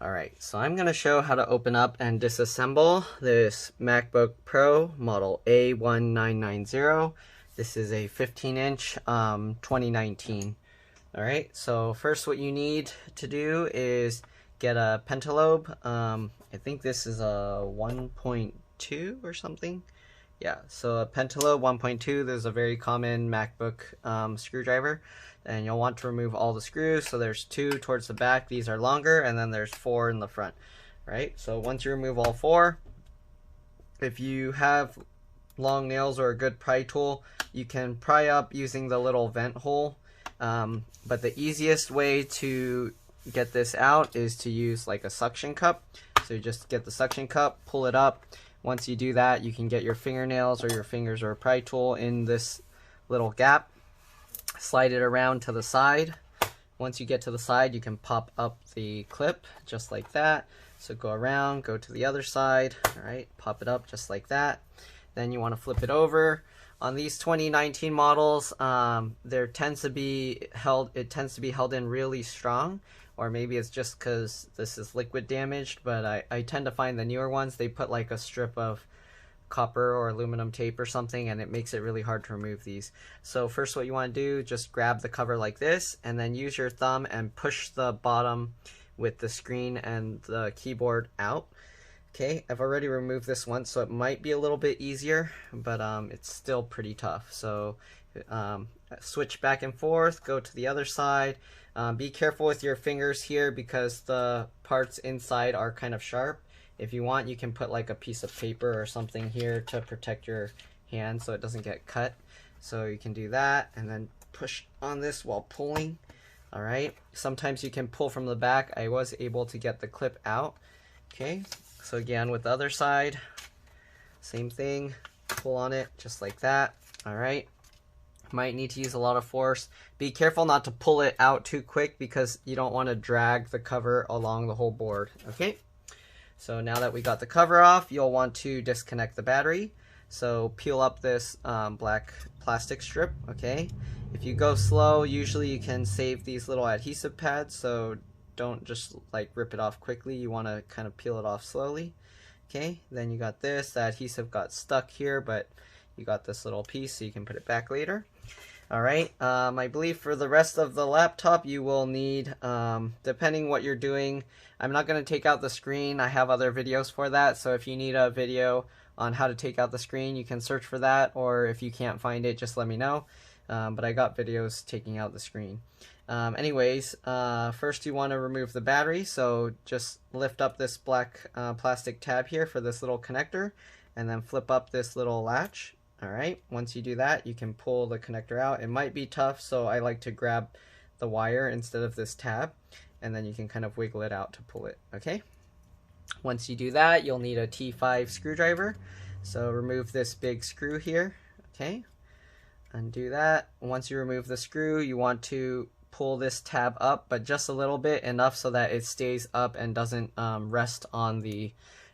Alright, so I'm going to show how to open up and disassemble this MacBook Pro model A1990. This is a 15-inch 2019. Alright, so first what you need to do is get a pentalobe. I think this is a 1.2 or something. Yeah, so a pentalobe 1.2, there's a very common MacBook screwdriver. And you'll want to remove all the screws. So there's 2 towards the back, these are longer, and then there's 4 in the front. Right, so once you remove all 4, if you have long nails or a good pry tool, you can pry up using the little vent hole. But the easiest way to get this out is to use like a suction cup. So you just get the suction cup, pull it up. Once you do that, you can get your fingernails or your fingers or a pry tool in this little gap. Slide it around to the side. Once you get to the side, you can pop up the clip just like that. So go around, go to the other side, all right, pop it up just like that. Then you want to flip it over. On these 2019 models, it tends to be held in really strong, or maybe it's just because this is liquid damaged, but I tend to find the newer ones, they put like a strip of copper or aluminum tape or something, and it makes it really hard to remove these. So first what you want to do, just grab the cover like this, and then use your thumb and push the bottom with the screen and the keyboard out. Okay, I've already removed this once, so it might be a little bit easier, but it's still pretty tough. So switch back and forth, go to the other side. Be careful with your fingers here because the parts inside are kind of sharp. If you want, you can put like a piece of paper or something here to protect your hand so it doesn't get cut. So you can do that and then push on this while pulling. Alright, sometimes you can pull from the back. I was able to get the clip out. Okay, so again with the other side, same thing, pull on it just like that. Alright, might need to use a lot of force. Be careful not to pull it out too quick because you don't want to drag the cover along the whole board. Okay. So now that we got the cover off, you'll want to disconnect the battery. So peel up this black plastic strip, okay? If you go slow, usually you can save these little adhesive pads, so don't just like rip it off quickly. You want to kind of peel it off slowly, okay? Then you got this, the adhesive got stuck here, but you got this little piece so you can put it back later. Alright, I believe for the rest of the laptop you will need, depending what you're doing, I'm not going to take out the screen. I have other videos for that, so if you need a video on how to take out the screen, you can search for that, or if you can't find it, just let me know. But I got videos taking out the screen. Anyways, first you want to remove the battery, so just lift up this black plastic tab here for this little connector, and then flip up this little latch. Alright, once you do that, you can pull the connector out. It might be tough, so I like to grab the wire instead of this tab, and then you can kind of wiggle it out to pull it, okay? Once you do that, you'll need a T5 screwdriver. So remove this big screw here, okay? Undo that. Once you remove the screw, you want to pull this tab up, but just a little bit, enough so that it stays up and doesn't rest on the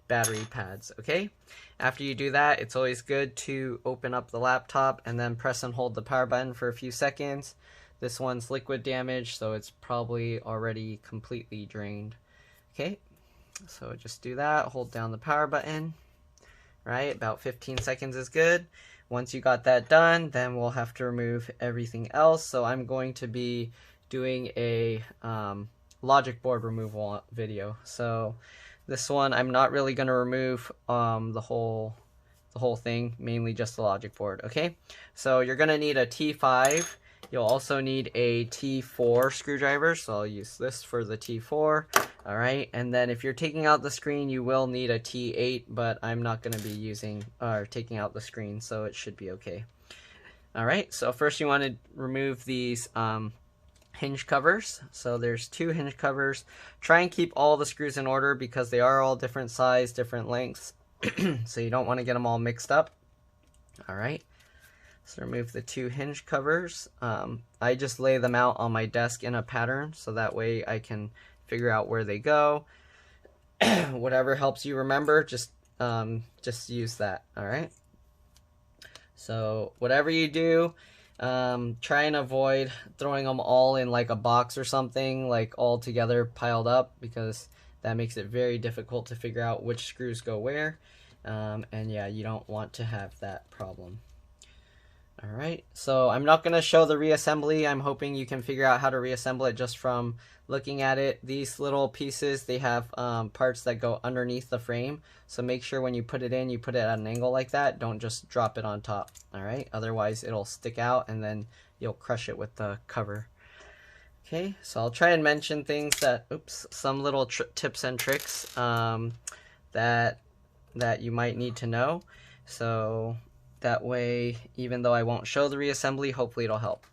battery pads, okay? After you do that, it's always good to open up the laptop and then press and hold the power button for a few seconds. This one's liquid damage, so it's probably already completely drained. Okay, so just do that, hold down the power button, right? About 15 seconds is good. Once you got that done, then we'll have to remove everything else. So I'm going to be doing a Logicboard removal video. So this one, I'm not really going to remove the whole thing, mainly just the Logicboard, okay? So you're going to need a T5. You'll also need a T4 screwdriver, so I'll use this for the T4, alright? And then if you're taking out the screen, you will need a T8, but I'm not going to be using or taking out the screen, so it should be okay. Alright, so first you want to remove these hinge covers. So there's 2 hinge covers. Try and keep all the screws in order because they are all different size, different lengths, so you don't want to get them all mixed up. Alright. So remove the 2 hinge covers. I just lay them out on my desk in a pattern so that way I can figure out where they go. Whatever helps you remember, just use that. Alright. So whatever you do, try and avoid throwing them all in like a box or something, like all together piled up, because that makes it very difficult to figure out which screws go where. And yeah, you don't want to have that problem. Alright, so I'm not going to show the reassembly. I'm hoping you can figure out how to reassemble it just from looking at it. These little pieces, they have parts that go underneath the frame. So make sure when you put it in, you put it at an angle like that. Don't just drop it on top. Alright, otherwise it'll stick out and then you'll crush it with the cover. Okay, so I'll try and mention things that, some little tips and tricks that you might need to know. So that way, even though I won't show the reassembly, hopefully it'll help.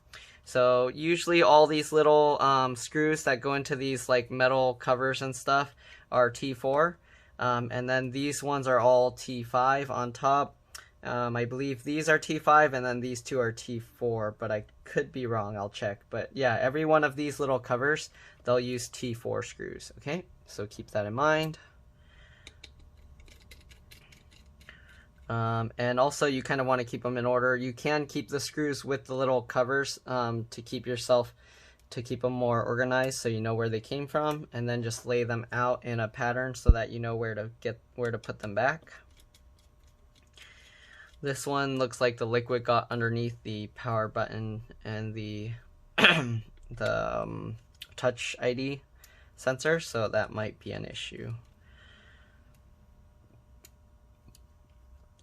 So usually all these little screws that go into these like metal covers and stuff are T4. And then these ones are all T5 on top. I believe these are T5 and then these two are T4, but I could be wrong, I'll check. But yeah, every one of these little covers, they'll use T4 screws, okay? So keep that in mind. And also you kind of want to keep them in order. You can keep the screws with the little covers to keep them more organized so you know where they came from, and then just lay them out in a pattern so that you know where to put them back. This one looks like the liquid got underneath the power button and the touch ID sensor, so that might be an issue.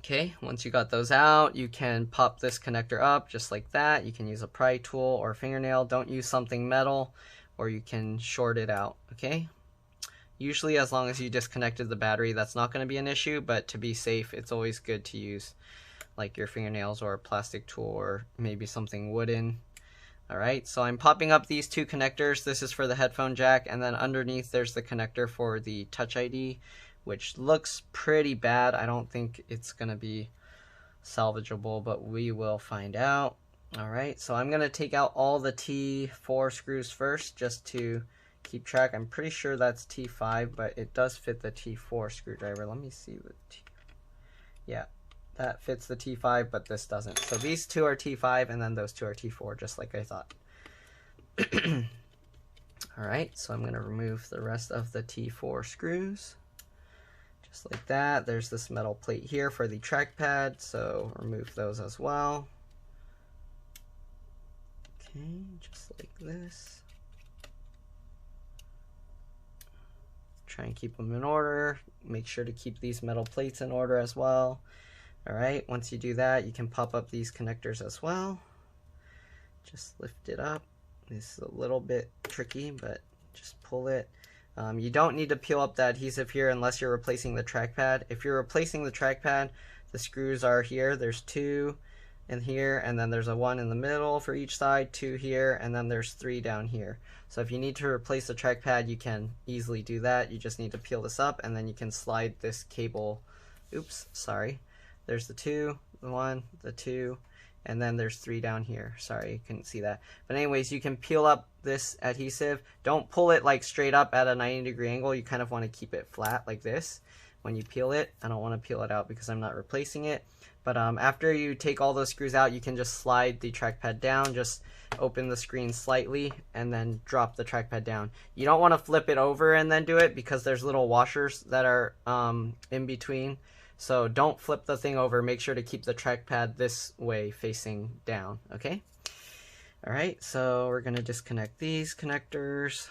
Okay, once you got those out, you can pop this connector up just like that. You can use a pry tool or fingernail. Don't use something metal, or you can short it out, okay? Usually as long as you disconnected the battery, that's not going to be an issue, but to be safe, it's always good to use like your fingernails or a plastic tool or maybe something wooden. Alright, so I'm popping up these two connectors. This is for the headphone jack, and then underneath there's the connector for the Touch ID, which looks pretty bad. I don't think it's going to be salvageable, but we will find out. Alright, so I'm going to take out all the T4 screws first just to keep track. I'm pretty sure that's T5, but it does fit the T4 screwdriver. Let me see the yeah, that fits the T5, but this doesn't. So these two are T5, and then those two are T4, just like I thought. Alright, so I'm going to remove the rest of the T4 screws. Just like that. There's this metal plate here for the trackpad, so remove those as well. Okay, just like this. Try and keep them in order. Make sure to keep these metal plates in order as well. Alright, once you do that, you can pop up these connectors as well. Just lift it up. This is a little bit tricky, but just pull it. You don't need to peel up the adhesive here unless you're replacing the trackpad. If you're replacing the trackpad, the screws are here. There's two in here, and then there's a one in the middle for each side, two here, and then there's three down here. So if you need to replace the trackpad, you can easily do that. You just need to peel this up, and then you can slide this cable. Oops, sorry. There's the two, the one, the two, and then there's three down here. Sorry, you couldn't see that. But anyways, you can peel up this adhesive. Don't pull it like straight up at a 90-degree angle. You kind of want to keep it flat like this when you peel it. I don't want to peel it out because I'm not replacing it. But after you take all those screws out, you can just slide the trackpad down. Just open the screen slightly and then drop the trackpad down. You don't want to flip it over and then do it because there's little washers that are in between. So don't flip the thing over. Make sure to keep the trackpad this way facing down, okay? Alright, so we're going to disconnect these connectors.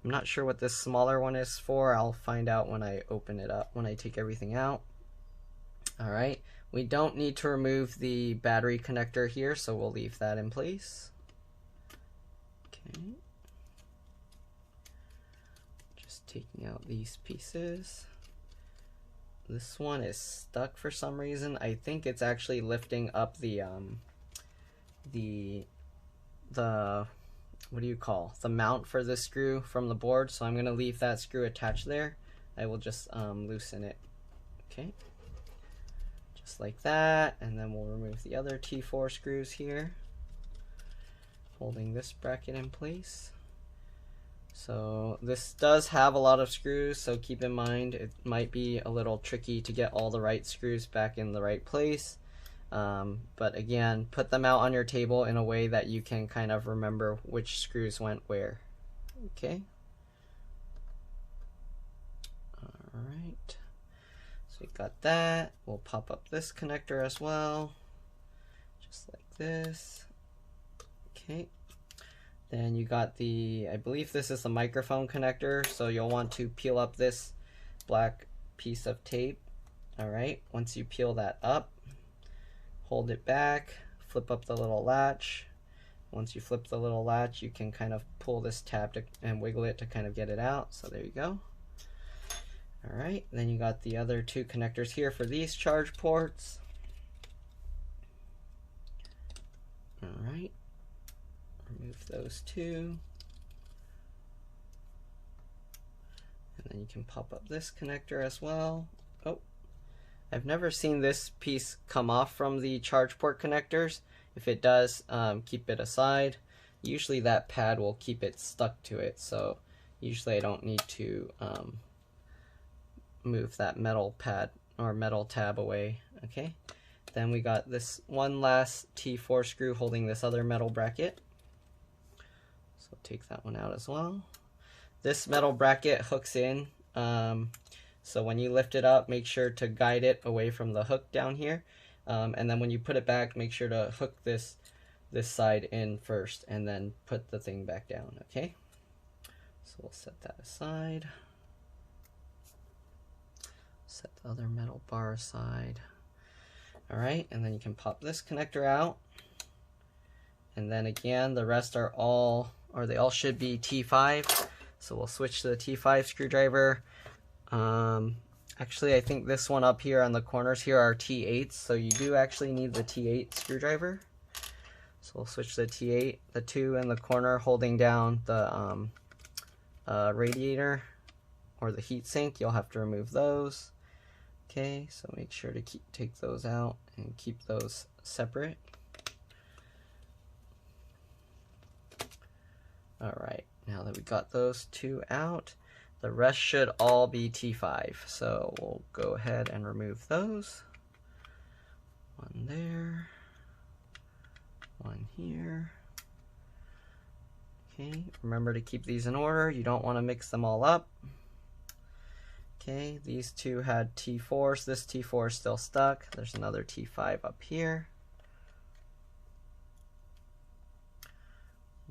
I'm not sure what this smaller one is for. I'll find out when I open it up, when I take everything out. Alright, we don't need to remove the battery connector here, so we'll leave that in place. Okay. Just taking out these pieces. This one is stuck for some reason. I think it's actually lifting up the what do you call, the mount for this screw from the board. So I'm going to leave that screw attached there. I will just loosen it. Okay, just like that, and then we'll remove the other T4 screws here, holding this bracket in place. So this does have a lot of screws, so keep in mind it might be a little tricky to get all the right screws back in the right place. But again, put them out on your table in a way that you can kind of remember which screws went where. Okay. So we got that. We'll pop up this connector as well, just like this. Okay. Then you got the, I believe this is the microphone connector, so you'll want to peel up this black piece of tape. All right, once you peel that up, hold it back, flip up the little latch. Once you flip the little latch, you can kind of pull this tab and wiggle it to kind of get it out. So there you go. All right, then you got the other two connectors here for these charge ports. All right, remove those two. And then you can pop up this connector as well. Oh, I've never seen this piece come off from the charge port connectors. If it does, keep it aside. Usually that pad will keep it stuck to it, so usually I don't need to move that metal pad or metal tab away. Okay, then we got this one last T4 screw holding this other metal bracket. So take that one out as well. This metal bracket hooks in, so when you lift it up, make sure to guide it away from the hook down here. And then when you put it back, make sure to hook this side in first and then put the thing back down, okay? So we'll set that aside. Set the other metal bar aside. All right, and then you can pop this connector out. And then again, the rest are all, or they all should be T5. So we'll switch to the T5 screwdriver. Actually, I think this one up here on the corners here are T8s, so you do actually need the T8 screwdriver. So we'll switch to the T8, the two in the corner holding down the radiator or the heat sink. You'll have to remove those. Okay, so make sure to take those out and keep those separate. All right, now that we got those two out, the rest should all be T5. So we'll go ahead and remove those. One there, one here. Okay, remember to keep these in order. You don't want to mix them all up. Okay, these two had T4s. This T4 is still stuck. There's another T5 up here.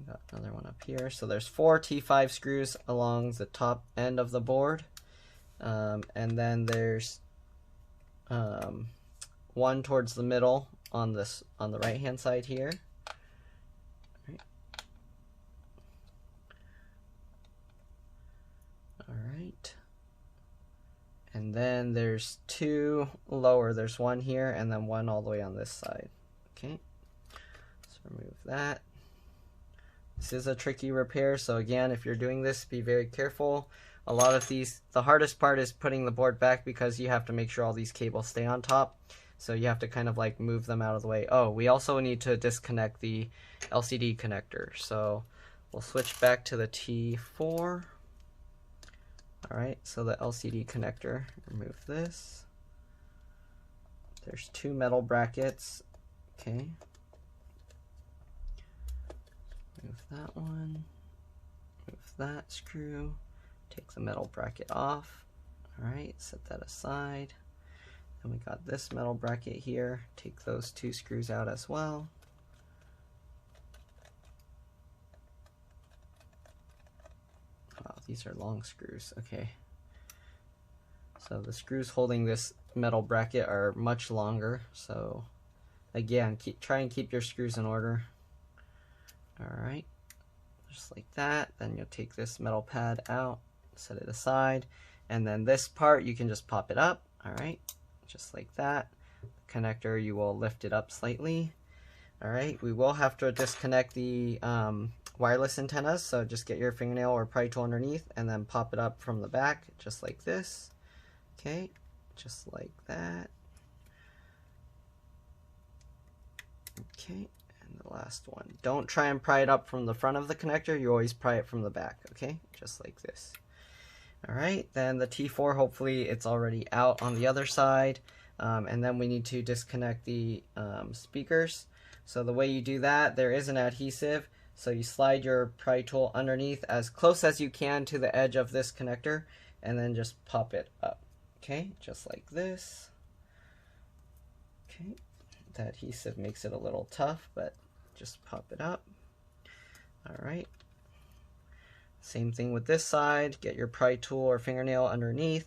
Got another one up here. So there's 4 T5 screws along the top end of the board. And then there's one towards the middle on the right hand side here. All right. And then there's 2 lower. There's one here and then one all the way on this side. Okay. Let's remove that. This is a tricky repair, so again, if you're doing this, be very careful. A lot of these, the hardest part is putting the board back because you have to make sure all these cables stay on top. So you have to kind of like move them out of the way. Oh, we also need to disconnect the LCD connector. So we'll switch back to the T4. All right, so the LCD connector, remove this. There's 2 metal brackets, okay. Move that one, move that screw, take the metal bracket off. All right, set that aside. Then we got this metal bracket here. Take those 2 screws out as well. Wow, these are long screws, okay. So the screws holding this metal bracket are much longer. So again, try and keep your screws in order. Alright, just like that. Then you'll take this metal pad out, set it aside, and then this part you can just pop it up. Alright, just like that. The connector, you will lift it up slightly. Alright, we will have to disconnect the wireless antennas, so just get your fingernail or pry tool underneath and then pop it up from the back, just like this. Okay, just like that. Okay. The last one. Don't try and pry it up from the front of the connector. You always pry it from the back, okay? Just like this. All right, then the T4, hopefully it's already out on the other side. And then we need to disconnect the speakers. So the way you do that, there is an adhesive. So you slide your pry tool underneath as close as you can to the edge of this connector and then just pop it up, Okay, just like this. Okay, the adhesive makes it a little tough, but just pop it up. All right. Same thing with this side. Get your pry tool or fingernail underneath.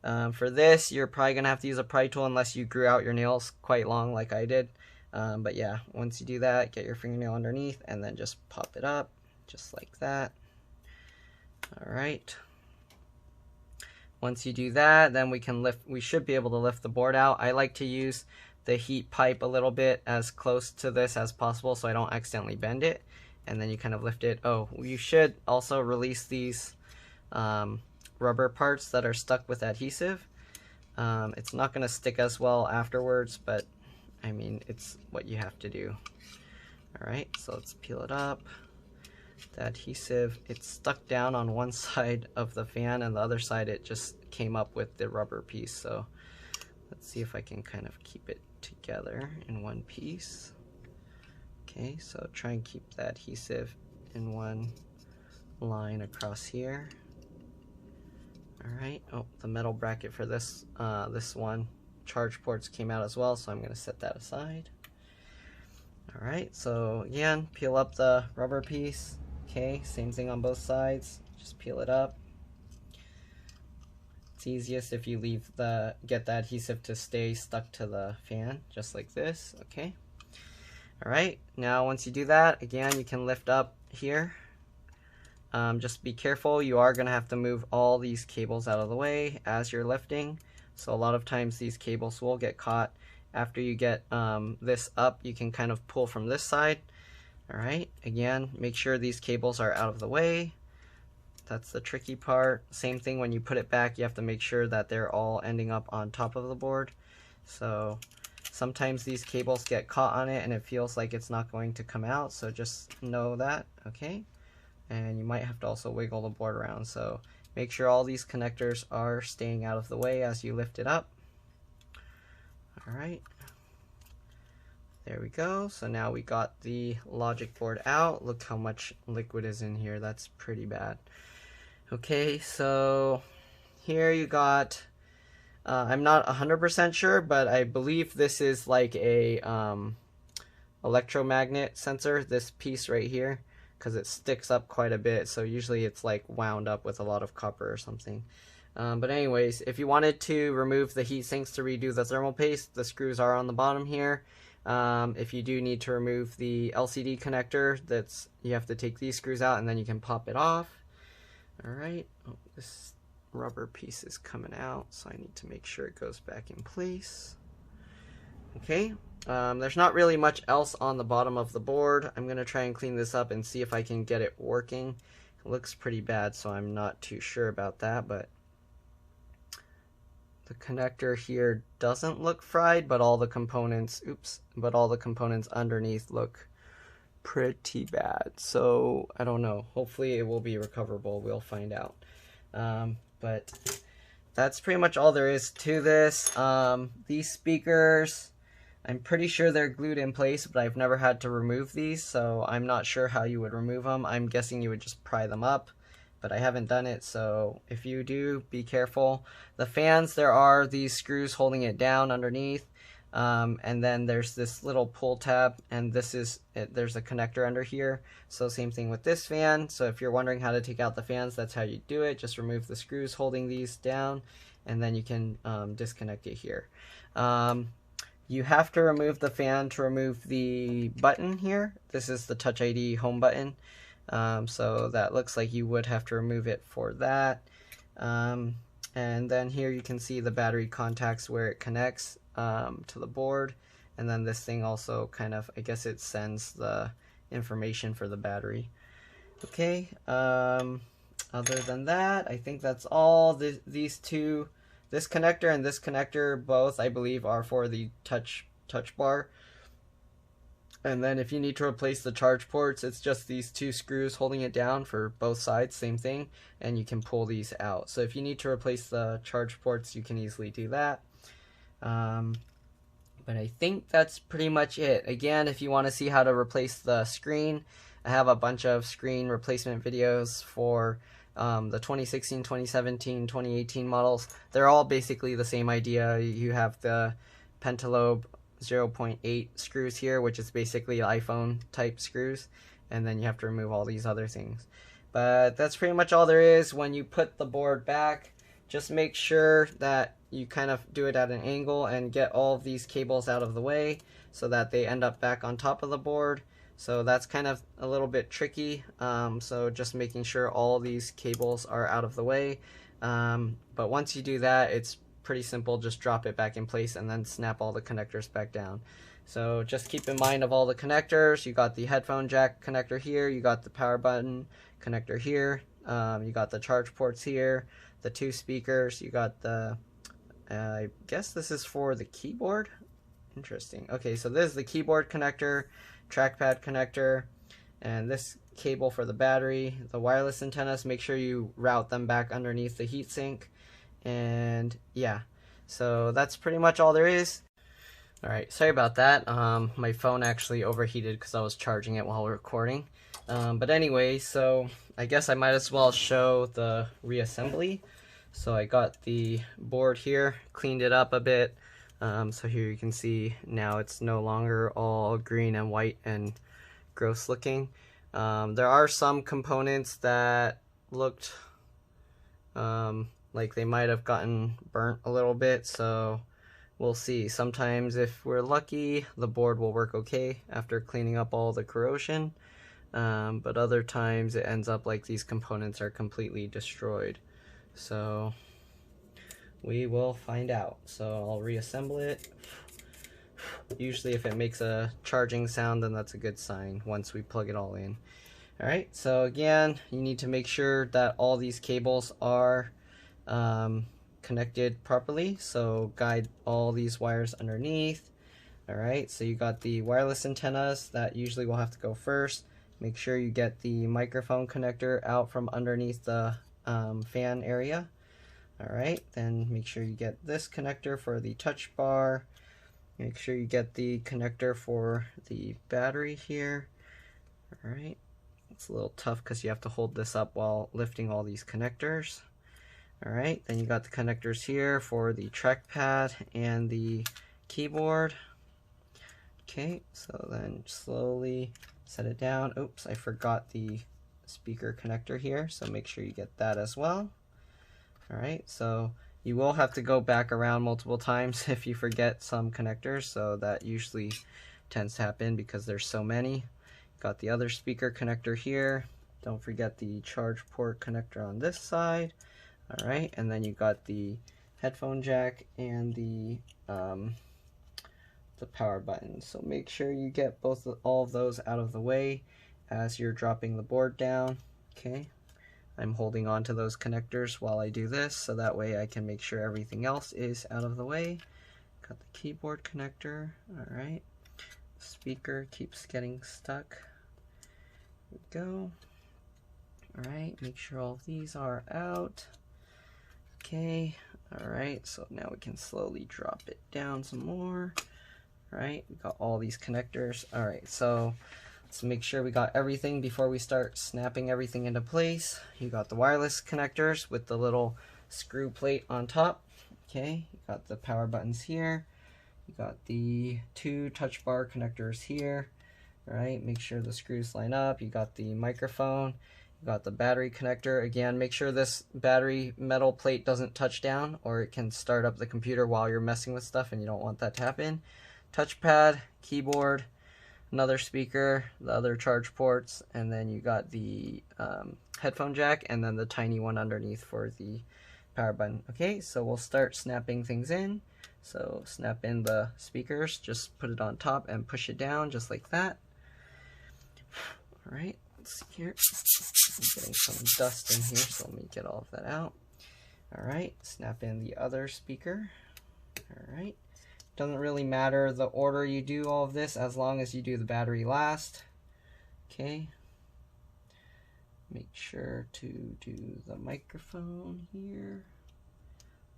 For this, you're probably going to have to use a pry tool unless you grew out your nails quite long like I did. But yeah, once you do that, get your fingernail underneath and then just pop it up just like that. All right. Once you do that, then we should be able to lift the board out. I like to use the heat pipe a little bit as close to this as possible so I don't accidentally bend it. And then you kind of lift it. Oh, you should also release these rubber parts that are stuck with adhesive. It's not going to stick as well afterwards, but I mean, it's what you have to do. All right, so let's peel it up. The adhesive, it's stuck down on one side of the fan, and the other side it just came up with the rubber piece. So let's see if I can kind of keep it together in one piece. Okay, so try and keep the adhesive in one line across here. All right. Oh, the metal bracket for this this one, charge ports came out as well, so I'm going to set that aside. All right. So again, peel up the rubber piece. Okay, same thing on both sides. Just peel it up. It's easiest if you get the adhesive to stay stuck to the fan, just like this. Okay. All right. Now, once you do that, again, you can lift up here. Just be careful. You are going to have to move all these cables out of the way as you're lifting. So a lot of times these cables will get caught. After you get this up, you can kind of pull from this side. All right. Again, make sure these cables are out of the way. That's the tricky part. Same thing when you put it back, you have to make sure that they're all ending up on top of the board. So sometimes these cables get caught on it and it feels like it's not going to come out. So just know that, okay? And you might have to also wiggle the board around. So make sure all these connectors are staying out of the way as you lift it up. All right. There we go. So now we got the Logicboard out. Look how much liquid is in here. That's pretty bad. Okay, so here you got, I'm not 100% sure, but I believe this is like a electromagnet sensor, this piece right here, because it sticks up quite a bit. So usually it's like wound up with a lot of copper or something. But anyways, if you wanted to remove the heat sinks to redo the thermal paste, the screws are on the bottom here. If you do need to remove the LCD connector, you have to take these screws out and then you can pop it off. Alright, oh, this rubber piece is coming out, so I need to make sure it goes back in place. Okay, there's not really much else on the bottom of the board. I'm going to try and clean this up and see if I can get it working. It looks pretty bad, so I'm not too sure about that, but the connector here doesn't look fried, but all the components, underneath look pretty bad. So I don't know, hopefully it will be recoverable. We'll find out. But that's pretty much all there is to this. These speakers, I'm pretty sure they're glued in place, but I've never had to remove these, so I'm not sure how you would remove them. I'm guessing you would just pry them up, but I haven't done it, so if you do, be careful. The fans, there are these screws holding it down underneath. And then there's this little pull tab, and there's a connector under here. So same thing with this fan. So if you're wondering how to take out the fans, that's how you do it. Just remove the screws holding these down, and then you can disconnect it here. You have to remove the fan to remove the button here. This is the Touch ID home button. So that looks like you would have to remove it for that. And then here you can see the battery contacts where it connects to the board, and then this thing also kind of, I guess it sends the information for the battery. Okay, other than that, I think that's all. These two, this connector and this connector, both I believe are for the touch bar. And then if you need to replace the charge ports, it's just these two screws holding it down for both sides, same thing, and you can pull these out. So if you need to replace the charge ports, you can easily do that. But I think that's pretty much it. Again, if you want to see how to replace the screen, I have a bunch of screen replacement videos for The 2016, 2017, 2018 models, they're all basically the same idea. You have the pentalobe 0.8 screws here, which is basically iPhone type screws, and then you have to remove all these other things. But that's pretty much all there is. When you put the board back, just make sure that you kind of do it at an angle and get all of these cables out of the way so that they end up back on top of the board. So that's kind of a little bit tricky. So just making sure all these cables are out of the way. But once you do that, it's pretty simple. Just drop it back in place and then snap all the connectors back down. So just keep in mind of all the connectors. You got the headphone jack connector here, you got the power button connector here, you got the charge ports here, the two speakers, you got the I guess this is for the keyboard. Interesting. Okay, so this is the keyboard connector, trackpad connector, and this cable for the battery, the wireless antennas. Make sure you route them back underneath the heatsink. And yeah, so that's pretty much all there is. Alright, sorry about that. My phone actually overheated because I was charging it while recording. But anyway, so I guess I might as well show the reassembly. So I got the board here, cleaned it up a bit. So here you can see now it's no longer all green and white and gross looking. There are some components that looked like they might have gotten burnt a little bit, so we'll see. Sometimes if we're lucky, the board will work okay after cleaning up all the corrosion, but other times it ends up like these components are completely destroyed. So we will find out. So I'll reassemble it. Usually if it makes a charging sound, then that's a good sign once we plug it all in. Alright, so again, you need to make sure that all these cables are connected properly. So guide all these wires underneath. Alright, so you got the wireless antennas that usually will have to go first. Make sure you get the microphone connector out from underneath the fan area. Alright, then make sure you get this connector for the touch bar. Make sure you get the connector for the battery here. Alright, it's a little tough because you have to hold this up while lifting all these connectors. Alright, then you got the connectors here for the trackpad and the keyboard. Okay, so then slowly set it down. Oops, I forgot the speaker connector here, so make sure you get that as well. Alright, so you will have to go back around multiple times if you forget some connectors, so that usually tends to happen because there's so many. Got the other speaker connector here. Don't forget the charge port connector on this side. Alright, and then you got the headphone jack and the power button. So make sure you get all of those out of the way as you're dropping the board down. Okay, I'm holding on to those connectors while I do this, so that way I can make sure everything else is out of the way. Got the keyboard connector. Alright, speaker keeps getting stuck. Here we go. Alright, make sure all of these are out. Okay, alright, so now we can slowly drop it down some more. Alright, we got all these connectors. Alright, so let's make sure we got everything before we start snapping everything into place. You got the wireless connectors with the little screw plate on top. Okay, you got the power buttons here. You got the two touch bar connectors here. Alright, make sure the screws line up. You got the microphone. You got the battery connector. Again, make sure this battery metal plate doesn't touch down or it can start up the computer while you're messing with stuff and you don't want that to happen. Touchpad, keyboard, another speaker, the other charge ports, and then you got the headphone jack and then the tiny one underneath for the power button. Okay, so we'll start snapping things in. So snap in the speakers, just put it on top and push it down just like that. Alright, let's see here. I'm getting some dust in here, so let me get all of that out. Alright, snap in the other speaker. Alright. Doesn't really matter the order you do all of this as long as you do the battery last. Okay. Make sure to do the microphone here.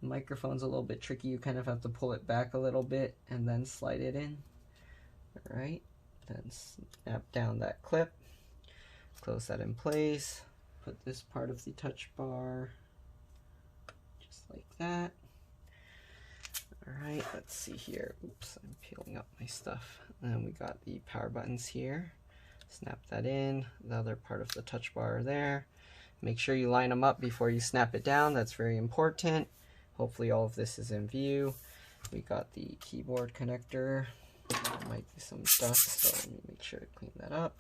The microphone's a little bit tricky. You kind of have to pull it back a little bit and then slide it in. Alright. Then snap down that clip. Close that in place. put this part of the touch bar just like that. Alright, let's see here. Oops, I'm peeling up my stuff. And then we got the power buttons here. Snap that in, the other part of the touch bar there. Make sure you line them up before you snap it down. That's very important. Hopefully all of this is in view. We got the keyboard connector. There might be some dust, so let me make sure to clean that up.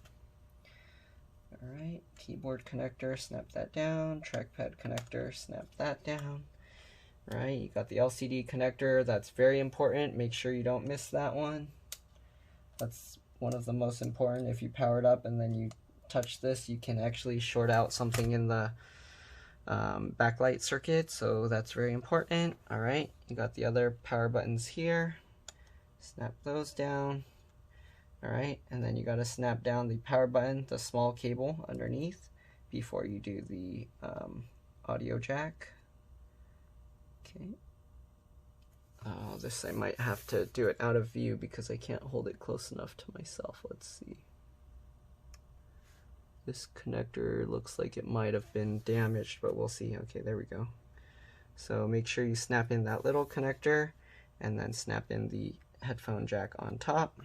Alright, keyboard connector, snap that down. Trackpad connector, snap that down. Right, you got the LCD connector. That's very important. Make sure you don't miss that one. That's one of the most important. If you power it up and then you touch this, you can actually short out something in the backlight circuit, so that's very important. Alright, you got the other power buttons here. Snap those down. Alright, and then you got to snap down the power button, the small cable underneath, before you do the audio jack. Okay. This I might have to do it out of view because I can't hold it close enough to myself. Let's see. This connector looks like it might have been damaged, but we'll see. Okay, there we go. So make sure you snap in that little connector and then snap in the headphone jack on top.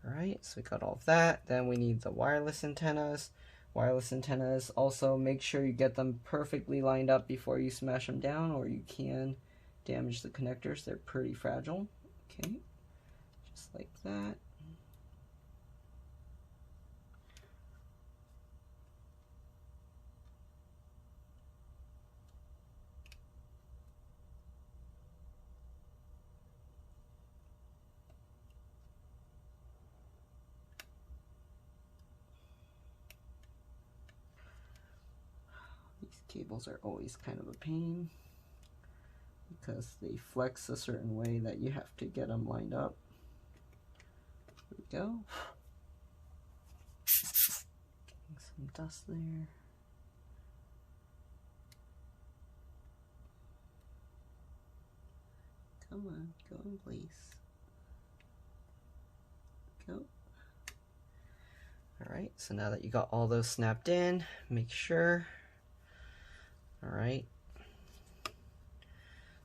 Alright, so we got all of that. Then we need the wireless antennas. Wireless antennas, also make sure you get them perfectly lined up before you smash them down, or you can damage the connectors. They're pretty fragile. Okay, just like that. Cables are always kind of a pain because they flex a certain way that you have to get them lined up. There we go. Getting some dust there. Come on, go in place. Go. Alright, so now that you got all those snapped in, make sure. Alright,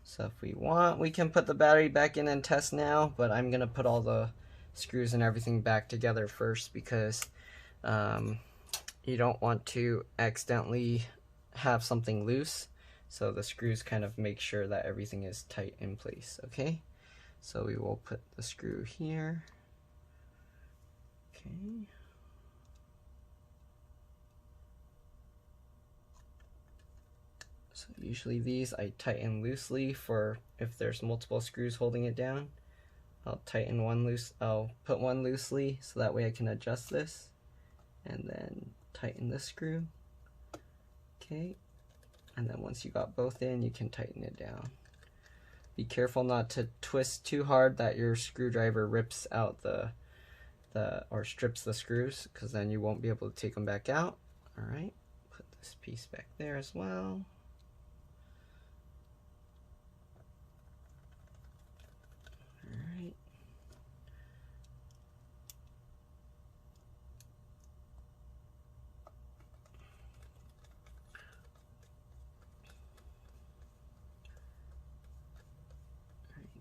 so if we want, we can put the battery back in and test now, but I'm going to put all the screws and everything back together first because you don't want to accidentally have something loose, so the screws kind of make sure that everything is tight in place. Okay, so we will put the screw here. Okay. So usually these I tighten loosely for if there's multiple screws holding it down. I'll tighten one loose, I'll put one loosely so that way I can adjust this and then tighten this screw. Okay, and then once you got both in, you can tighten it down. Be careful not to twist too hard that your screwdriver rips out or strips the screws, because then you won't be able to take them back out. Alright, put this piece back there as well. Alright.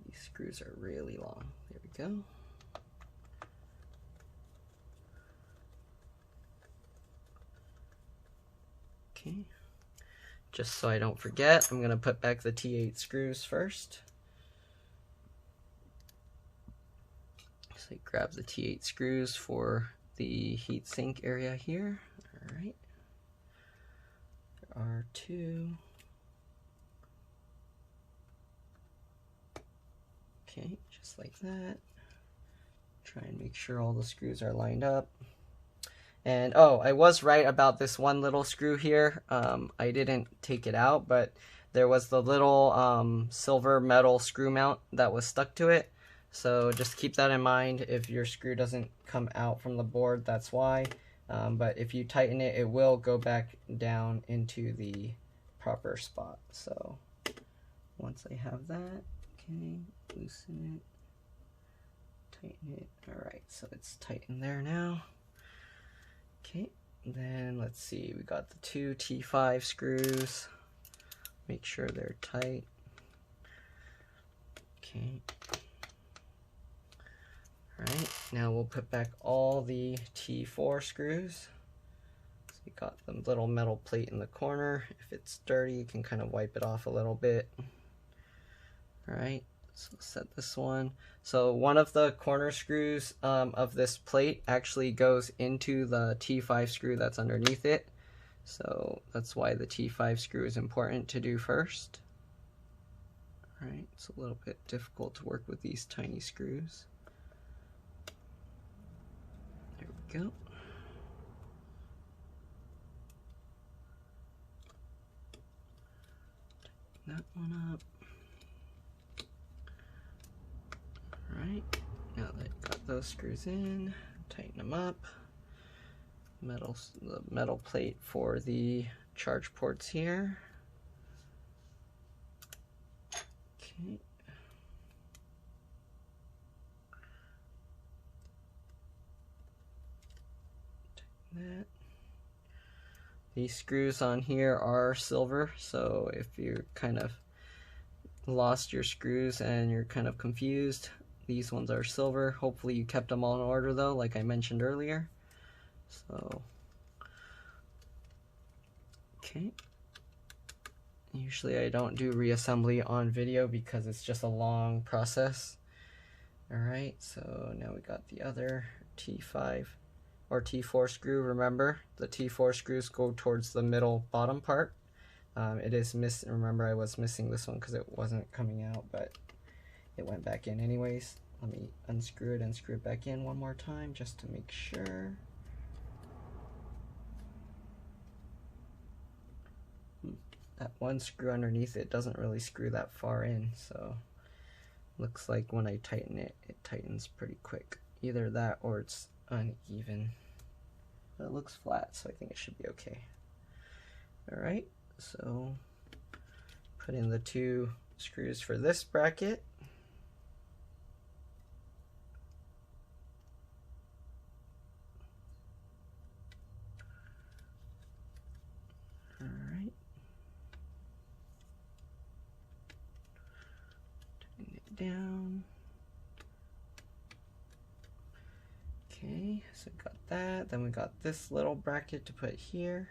These screws are really long. There we go. Okay. Just so I don't forget, I'm going to put back the T8 screws first. So I grab the T8 screws for the heatsink area here. Alright. There are two. Okay, just like that. Try and make sure all the screws are lined up. And oh, I was right about this one little screw here. I didn't take it out, but there was the little silver metal screw mount that was stuck to it. So just keep that in mind. If your screw doesn't come out from the board, that's why. But if you tighten it, it will go back down into the proper spot. So once I have that, okay, loosen it, tighten it. All right, so it's tightened there now. Okay, then let's see, we got the two T5 screws. Make sure they're tight. Okay. Alright, now we'll put back all the T4 screws. So we got the little metal plate in the corner. If it's dirty, you can kind of wipe it off a little bit. Alright, so set this one. So one of the corner screws of this plate actually goes into the T5 screw that's underneath it. So that's why the T5 screw is important to do first. Alright, it's a little bit difficult to work with these tiny screws. There we go. Tighten that one up. Alright, now that I've got those screws in, tighten them up. The metal plate for the charge ports here. Okay. Tighten that. These screws on here are silver, so if you kind of lost your screws and you're kind of confused, these ones are silver. Hopefully you kept them all in order though, like I mentioned earlier. So, okay. Usually I don't do reassembly on video because it's just a long process. Alright, so now we got the other T5 or T4 screw. Remember, the T4 screws go towards the middle bottom part. It is missing. Remember, I was missing this one because it wasn't coming out, but it went back in anyways. Let me unscrew it and screw it back in one more time just to make sure. That one screw underneath it doesn't really screw that far in, so looks like when I tighten it, it tightens pretty quick. Either that or it's uneven. But it looks flat, so I think it should be okay. Alright, so put in the two screws for this bracket. Alright. Tighten it down. Okay, so we got that. Then we got this little bracket to put here.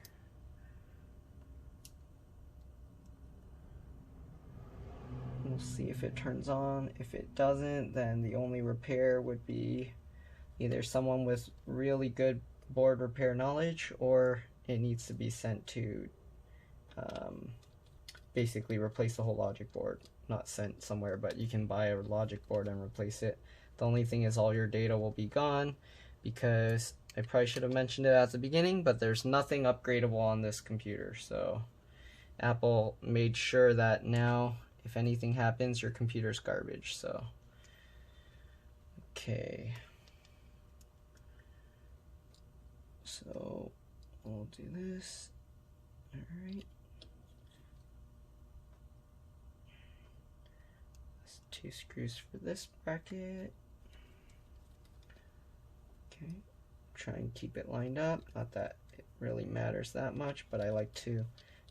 We'll see if it turns on. If it doesn't, then the only repair would be either someone with really good board repair knowledge, or it needs to be sent to basically replace the whole logic board. Not sent somewhere, but you can buy a logic board and replace it. The only thing is all your data will be gone, because I probably should have mentioned it at the beginning, but there's nothing upgradable on this computer. So Apple made sure that now if anything happens, your computer's garbage. So okay, so we'll do this. All right, that's two screws for this bracket. Okay, try and keep it lined up. Not that it really matters that much, but I like to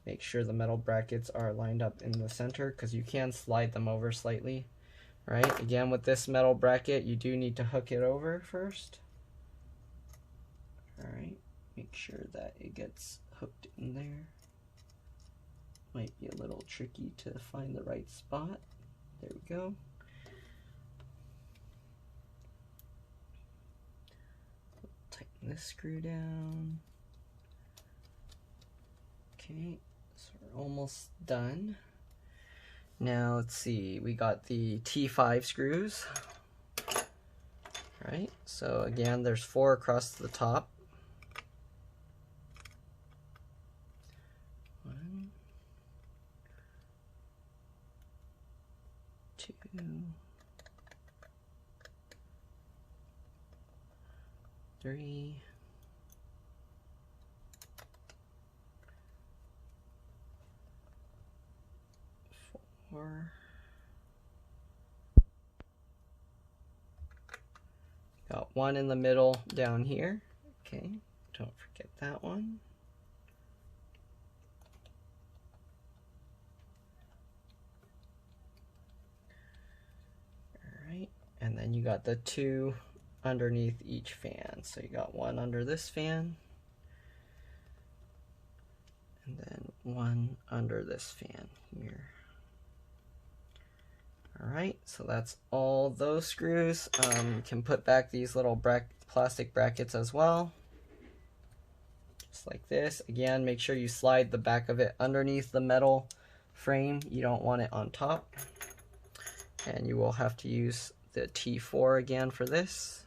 make sure the metal brackets are lined up in the center, because you can slide them over slightly. Right, again with this metal bracket, you do need to hook it over first. Alright, make sure that it gets hooked in there. Might be a little tricky to find the right spot. There we go. Tighten this screw down. Okay, so we're almost done. Now let's see, we got the T5 screws. Right, so again, there's 4 across the top. 1, 2, 3, 4. Got one in the middle down here. Okay, don't forget that one. Alright, and then you got the two underneath each fan. So you got one under this fan, and then one under this fan here. Alright, so that's all those screws. You can put back these little plastic brackets as well. Just like this. Again, make sure you slide the back of it underneath the metal frame. You don't want it on top. And you will have to use the T4 again for this.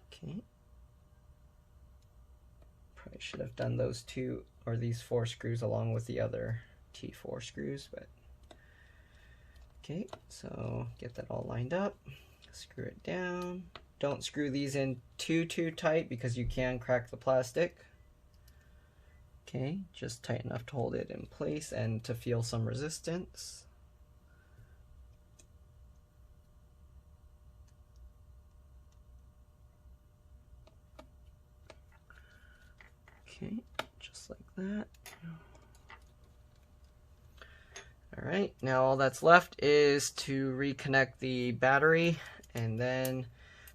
Okay. Probably should have done those two or these 4 screws along with the other T4 screws, but okay, so get that all lined up, screw it down. Don't screw these in too tight because you can crack the plastic. Okay, just tight enough to hold it in place and to feel some resistance. Okay, just like that. Alright, now all that's left is to reconnect the battery and then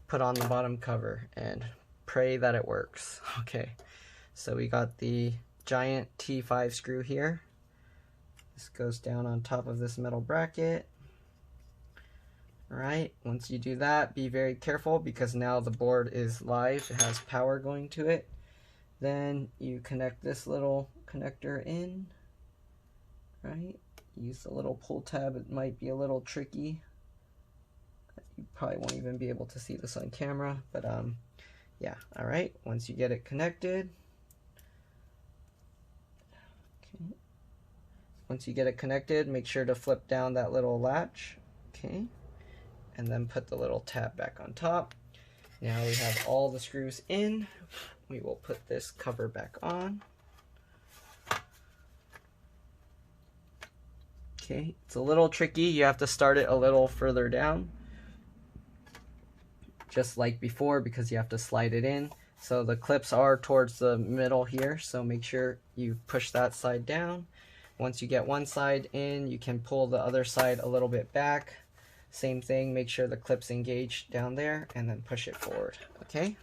put on the bottom cover and pray that it works. Okay, so we got the giant T5 screw here. This goes down on top of this metal bracket. Alright, once you do that, be very careful because now the board is live. It has power going to it. Then you connect this little connector in, right? Use the little pull tab. It might be a little tricky. You probably won't even be able to see this on camera, but yeah. All right, once you get it connected, okay. Once you get it connected, make sure to flip down that little latch, okay, and then put the little tab back on top. Now we have all the screws in. We will put this cover back on. Okay, it's a little tricky. You have to start it a little further down, just like before, because you have to slide it in. So the clips are towards the middle here, so make sure you push that side down. Once you get one side in, you can pull the other side a little bit back. Same thing, make sure the clips engage down there and then push it forward. Okay,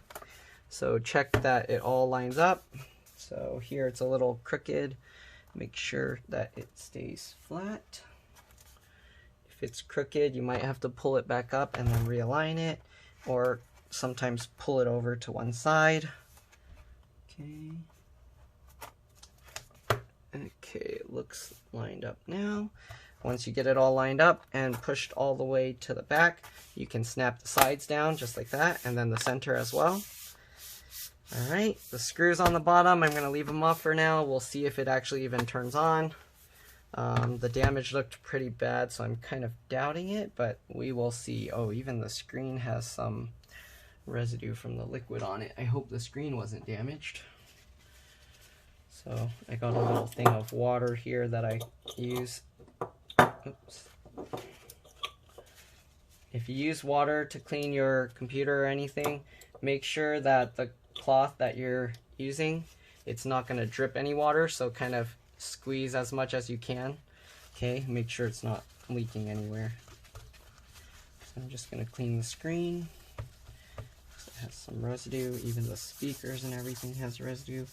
so check that it all lines up. So here it's a little crooked. Make sure that it stays flat. If it's crooked, you might have to pull it back up and then realign it, or sometimes pull it over to one side. Okay. Okay, it looks lined up now. Once you get it all lined up and pushed all the way to the back, you can snap the sides down just like that, and then the center as well. Alright, the screws on the bottom, I'm going to leave them off for now. We'll see if it actually even turns on. The damage looked pretty bad, so I'm kind of doubting it, but we will see. Oh, even the screen has some residue from the liquid on it. I hope the screen wasn't damaged. So I got a little thing of water here that I use. Oops. If you use water to clean your computer or anything, make sure that the cloth that you're using, it's not going to drip any water, so kind of squeeze as much as you can. Okay, make sure it's not leaking anywhere. So I'm just going to clean the screen. So it has some residue, even the speakers and everything has residue.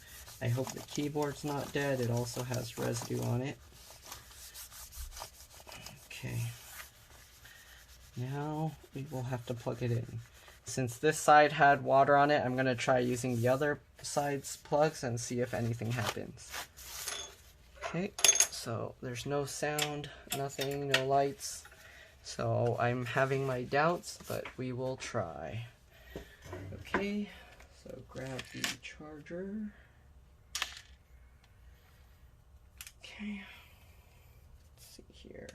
I hope the keyboard's not dead, it also has residue on it. Okay, now we will have to plug it in. Since this side had water on it, I'm going to try using the other side's plugs and see if anything happens. Okay, so there's no sound, nothing, no lights. So I'm having my doubts, but we will try. Okay, so grab the charger. Okay, let's see here.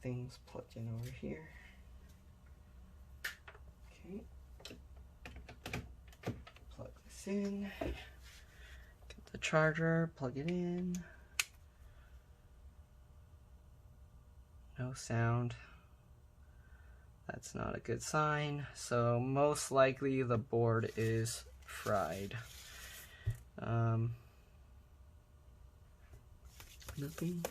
Things plugged in over here. Okay, plug this in, get the charger, plug it in. sound. That's not a good sign. So most likely the board is fried. Nothing.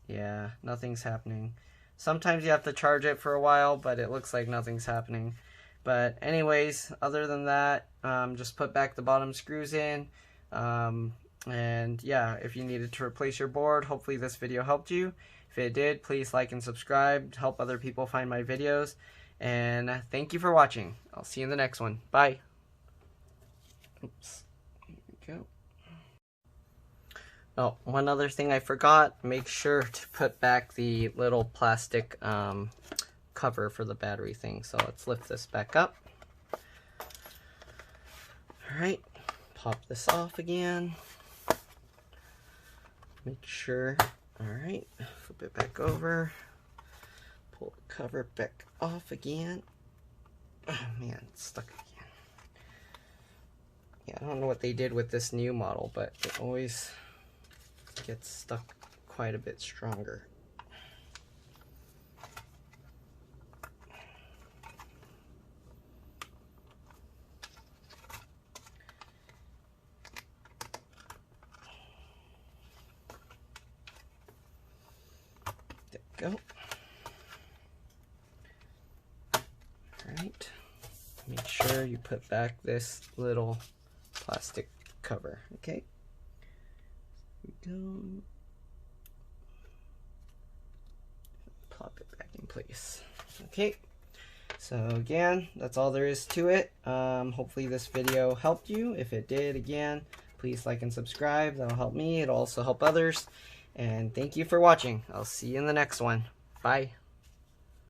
Yeah, nothing's happening. Sometimes you have to charge it for a while, but it looks like nothing's happening. But anyways, other than that, just put back the bottom screws in. And yeah, if you needed to replace your board, hopefully this video helped you. If it did, please like and subscribe to help other people find my videos. And thank you for watching. I'll see you in the next one. Bye. Oops. Here we go. Oh, one other thing I forgot. Make sure to put back the little plastic cover for the battery thing. So let's lift this back up. Alright, pop this off again. Make sure, alright, flip it back over. Pull the cover back off again. Oh man, it's stuck again. Yeah, I don't know what they did with this new model, but it always gets stuck quite a bit stronger. Go. Alright, make sure you put back this little plastic cover, okay? Here we go. Plop it back in place. Okay, so again, that's all there is to it. Hopefully this video helped you. If it did, again, please like and subscribe. That'll help me. It'll also help others. And thank you for watching. I'll see you in the next one. Bye.